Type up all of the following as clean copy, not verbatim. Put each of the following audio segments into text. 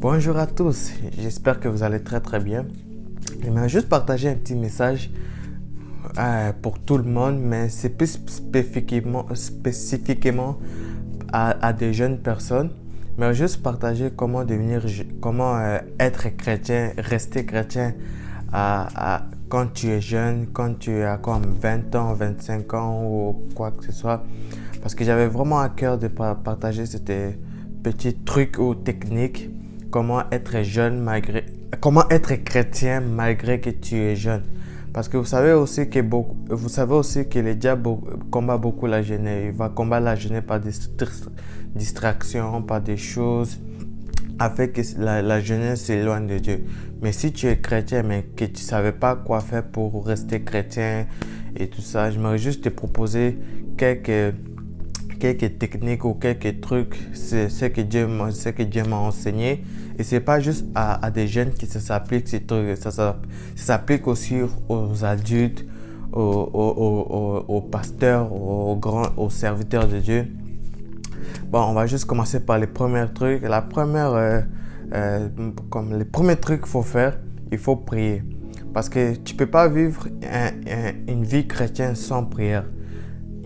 Bonjour à tous, j'espère que vous allez très bien. J'aimerais juste partager un petit message pour tout le monde, mais c'est plus spécifiquement à des jeunes personnes. Mais juste partager comment être chrétien, rester chrétien quand tu es jeune, quand tu as comme 20 ans, 25 ans ou quoi que ce soit. Parce que j'avais vraiment à cœur de partager ces petits trucs ou techniques. Comment être chrétien malgré que tu es jeune. Parce que vous savez aussi que le diable combat beaucoup la jeunesse. Il va combattre la jeunesse par des distractions, par des choses afin que la jeunesse s'éloigne de Dieu. Mais si tu es chrétien mais que tu ne savais pas quoi faire pour rester chrétien et tout ça, j'aimerais juste te proposer quelques techniques ou quelques trucs, c'est ce que Dieu m'a enseigné. Et c'est pas juste à des jeunes que ça s'applique, ça s'applique aussi aux adultes, aux pasteurs, aux serviteurs de Dieu. Bon, on va juste commencer par les premiers trucs. Comme les premiers trucs qu'il faut faire, il faut prier. Parce que tu peux pas vivre une vie chrétienne sans prière.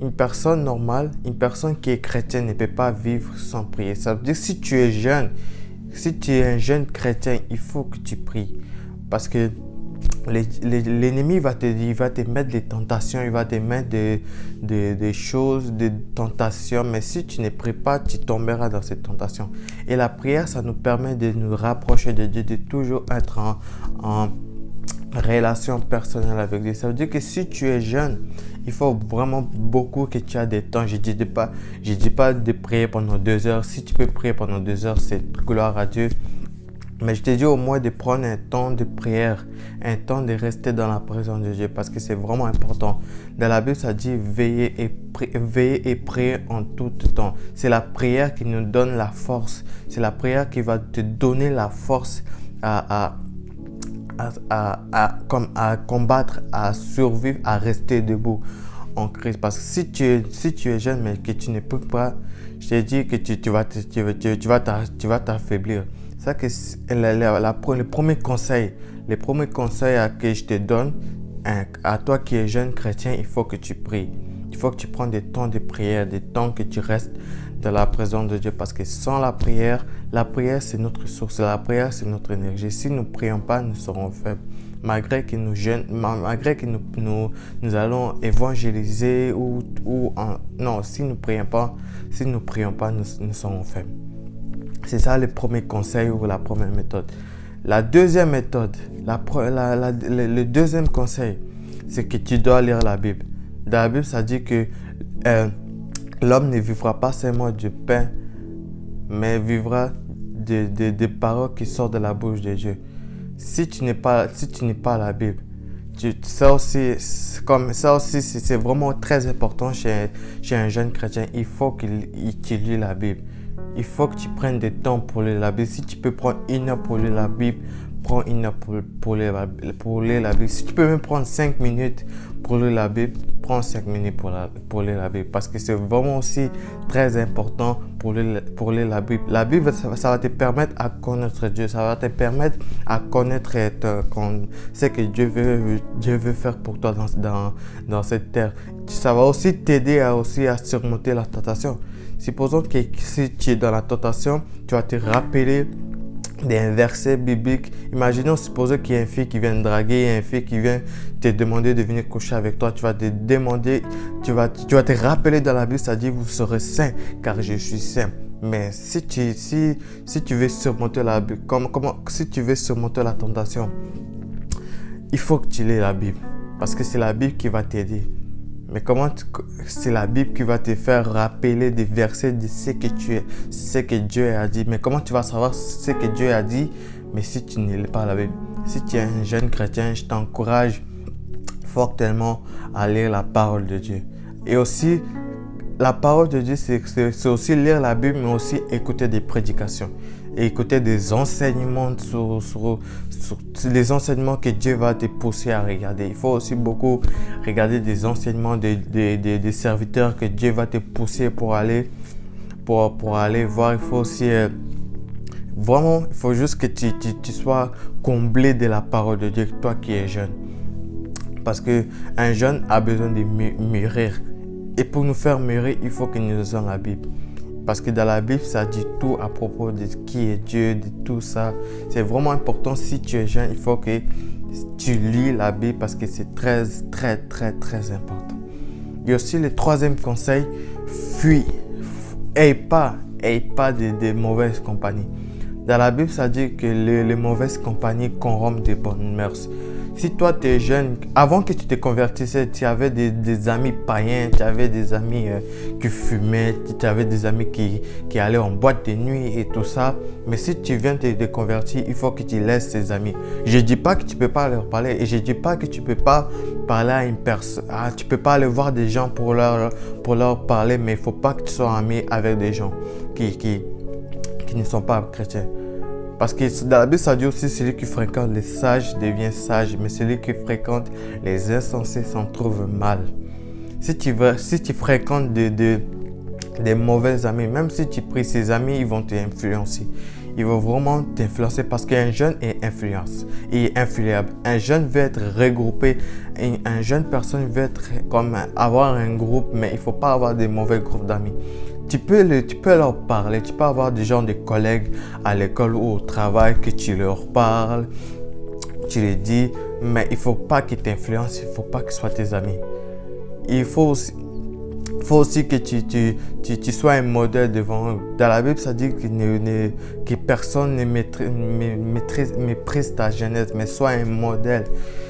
Une personne normale, une personne qui est chrétienne ne peut pas vivre sans prier. Ça veut dire que si tu es un jeune chrétien, il faut que tu pries. Parce que l'ennemi va te mettre des tentations, il va te mettre des choses, des tentations. Mais si tu ne pries pas, tu tomberas dans ces tentations. Et la prière, ça nous permet de nous rapprocher de Dieu, de toujours être en relation personnelle avec Dieu. Ça veut dire que si tu es jeune, il faut vraiment beaucoup que tu aies des temps. Je dis pas de prier pendant 2 heures. Si tu peux prier pendant 2 heures, c'est gloire à Dieu. Mais je te dis au moins de prendre un temps de prière, un temps de rester dans la présence de Dieu parce que c'est vraiment important. Dans la Bible, ça dit veiller et prier en tout temps. C'est la prière qui nous donne la force. C'est la prière qui va te donner la force à combattre, à survivre, à rester debout en Christ. Parce que si tu es jeune mais que tu ne peux pas, je te dis que tu vas t'affaiblir. C'est ça que les premiers conseils que je te donne, à toi qui es jeune chrétien, il faut que tu pries. Il faut que tu prennes des temps de prière, des temps que tu restes dans la présence de Dieu. Parce que sans la prière c'est notre source. La prière, c'est notre énergie. Si nous ne prions pas, nous serons faibles. Malgré que nous allons évangéliser non, si nous ne prions pas, nous serons faibles. C'est ça le premier conseil ou la première méthode. La deuxième méthode, le deuxième conseil, c'est que tu dois lire la Bible. Dans la Bible, ça dit que l'homme ne vivra pas seulement du pain, mais vivra des paroles qui sortent de la bouche de Dieu. Si tu n'es pas la Bible, ça aussi, c'est vraiment très important chez un jeune chrétien. Il faut qu'il lit la Bible. Il faut que tu prennes du temps pour lire la Bible. Si tu peux prendre 1 heure pour lire la Bible, prends 1 heure pour lire la Bible. Si tu peux même prendre 5 minutes pour lire la Bible, prends 5 minutes pour lire la Bible. Parce que c'est vraiment aussi très important pour lire la Bible. La Bible, ça va te permettre à connaître Dieu. Ça va te permettre à connaître ce que Dieu veut faire pour toi dans cette terre. Ça va aussi t'aider à surmonter la tentation. Supposons que si tu es dans la tentation, tu vas te rappeler des versets bibliques. Imaginons, supposons qu'il y a une fille qui vient te draguer, une fille qui vient te demander de venir coucher avec toi. Tu vas te rappeler dans la Bible, ça dit vous serez saints car je suis saint. Mais si tu veux surmonter si tu veux surmonter la tentation, il faut que tu lis la Bible parce que c'est la Bible qui va t'aider. Mais c'est la Bible qui va te faire rappeler des versets de ce que Dieu a dit. Mais comment tu vas savoir ce que Dieu a dit, mais si tu ne lis pas la Bible? Si tu es un jeune chrétien, je t'encourage fortement à lire la parole de Dieu. Et aussi, la parole de Dieu, c'est aussi lire la Bible, mais aussi écouter des prédications. Et écouter des enseignements sur les enseignements que Dieu va te pousser à regarder. Il faut aussi beaucoup regarder des enseignements des serviteurs que Dieu va te pousser pour aller voir. Il faut aussi Vraiment, il faut juste que tu sois comblé de la parole de Dieu, toi qui es jeune. Parce qu'un jeune a besoin de mûrir. Et pour nous faire mûrir, il faut que nous lisons la Bible. Parce que dans la Bible, ça dit tout à propos de qui est Dieu, de tout ça. C'est vraiment important. Si tu es jeune, il faut que tu lis la Bible parce que c'est très, très, très, très important. Et aussi, le troisième conseil, fuis. Aie pas de mauvaises compagnies. Dans la Bible, ça dit que les mauvaises compagnies corrompent des bonnes mœurs. Si toi, tu es jeune, avant que tu te convertissais, tu avais des amis païens, tu avais des amis qui fumaient, tu avais des amis qui allaient en boîte de nuit et tout ça. Mais si tu viens de te convertir, il faut que tu laisses ces amis. Je ne dis pas que tu ne peux pas leur parler et je ne dis pas que tu ne peux pas parler à une personne. Tu ne peux pas aller voir des gens pour leur parler, mais il ne faut pas que tu sois ami avec des gens qui ne sont pas chrétiens. Parce que dans la Bible, ça dit aussi celui qui fréquente les sages devient sage, mais celui qui fréquente les insensés s'en trouve mal. Si tu fréquentes des mauvais amis, même si tu pries, ces amis, ils vont t'influencer. Ils vont vraiment t'influencer parce qu'un jeune est influable. Un jeune veut être regroupé. Un jeune personne veut être comme avoir un groupe, mais il ne faut pas avoir des mauvais groupes d'amis. Tu peux leur parler, tu peux avoir des collègues à l'école ou au travail que tu leur parles, tu les dis, mais il ne faut pas qu'ils t'influencent, il ne faut pas qu'ils soient tes amis. Il faut aussi que tu sois un modèle devant eux. Dans la Bible, ça dit que personne ne méprise ta jeunesse, mais sois un modèle.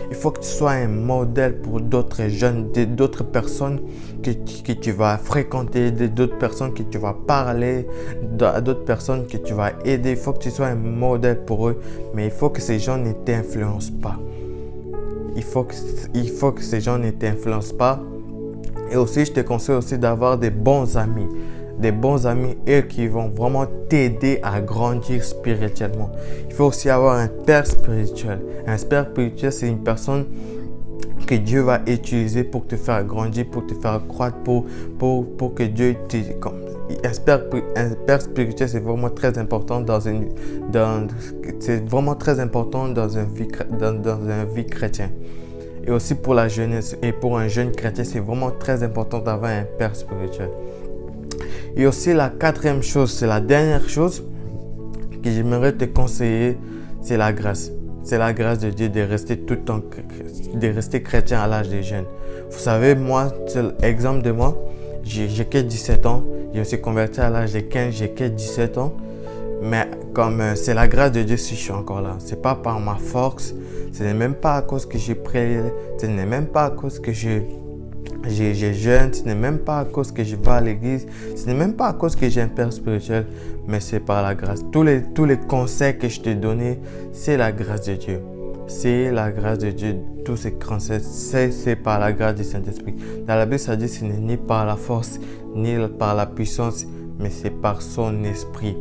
Il faut que tu sois un modèle pour d'autres jeunes, d'autres personnes que tu vas fréquenter, d'autres personnes que tu vas parler, d'autres personnes que tu vas aider. Il faut que tu sois un modèle pour eux, mais il faut que ces gens ne t'influencent pas. Il faut que ces gens ne t'influencent pas. Et aussi, je te conseille aussi d'avoir des bons amis. Des bons amis, eux, qui vont vraiment t'aider à grandir spirituellement. Il faut aussi avoir un père spirituel. Un père spirituel, c'est une personne que Dieu va utiliser pour te faire grandir, pour te faire croître, pour que Dieu te... Un père spirituel, c'est vraiment très important c'est vraiment très important dans un vie chrétien. Et aussi pour la jeunesse et pour un jeune chrétien, c'est vraiment très important d'avoir un père spirituel. Et aussi la quatrième chose, c'est la dernière chose que j'aimerais te conseiller, c'est la grâce. C'est la grâce de Dieu de rester tout le temps, de rester chrétien à l'âge des jeunes. Vous savez, moi, c'est l'exemple de moi, j'ai que 17 ans, je me suis converti à l'âge de 15, j'ai que 17 ans. Mais comme c'est la grâce de Dieu si je suis encore là. Ce n'est pas par ma force, ce n'est même pas à cause que j'ai prié, ce n'est même pas à cause que j'ai jeûne, ce n'est même pas à cause que je vais à l'église, ce n'est même pas à cause que j'ai un père spirituel, mais c'est par la grâce. Tous les conseils que je t'ai donnés, c'est la grâce de Dieu. C'est la grâce de Dieu. Tous ces conseils, c'est par la grâce du Saint-Esprit. Dans la Bible, ça dit que ce n'est ni par la force, ni par la puissance, mais c'est par son esprit.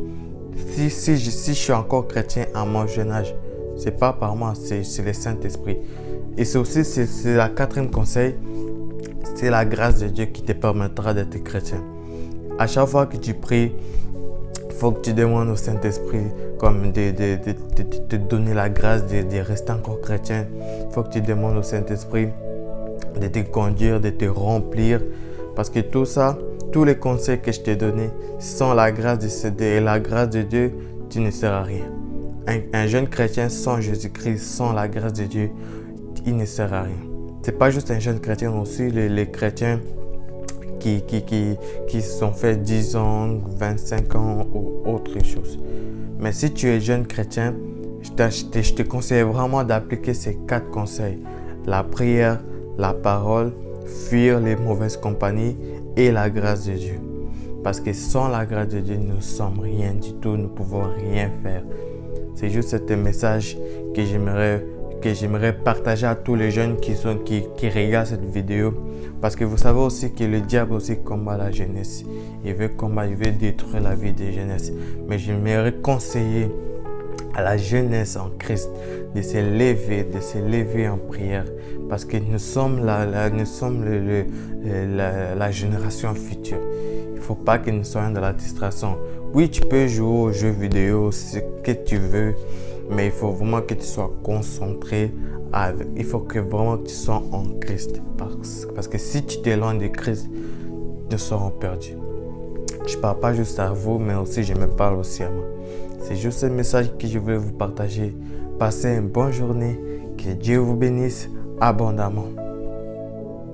Si je suis encore chrétien à mon jeune âge, ce n'est pas par moi, c'est le Saint-Esprit. Et c'est aussi la quatrième conseil, c'est la grâce de Dieu qui te permettra d'être chrétien. À chaque fois que tu pries, il faut que tu demandes au Saint-Esprit comme de te donner la grâce de rester encore chrétien. Il faut que tu demandes au Saint-Esprit de te conduire, de te remplir. Parce que tout ça, tous les conseils que je t'ai donnés, sans la grâce de Dieu, tu ne seras rien. Un jeune chrétien sans Jésus-Christ, sans la grâce de Dieu, il ne sera rien. Ce n'est pas juste un jeune chrétien, aussi les chrétiens qui se sont fait 10 ans, 25 ans ou autre chose. Mais si tu es jeune chrétien, je te conseille vraiment d'appliquer ces 4 conseils. La prière, la parole, fuir les mauvaises compagnies et la grâce de Dieu. Parce que sans la grâce de Dieu, nous ne sommes rien du tout, nous ne pouvons rien faire. C'est juste ce message que j'aimerais partager à tous les jeunes qui regardent cette vidéo. Parce que vous savez aussi que le diable aussi combat la jeunesse. Il veut détruire la vie des jeunesses. Mais j'aimerais conseiller à la jeunesse en Christ de se lever en prière. Parce que nous sommes la génération future. Il ne faut pas que nous soyons dans la distraction. Oui, tu peux jouer aux jeux vidéo, ce que tu veux, mais il faut vraiment que tu sois concentré. Il faut que vraiment tu sois en Christ. Parce que si tu t'éloignes de Christ, nous serons perdus. Je ne parle pas juste à vous, mais aussi je me parle aussi à moi. C'est juste un message que je voulais vous partager. Passez une bonne journée. Que Dieu vous bénisse abondamment.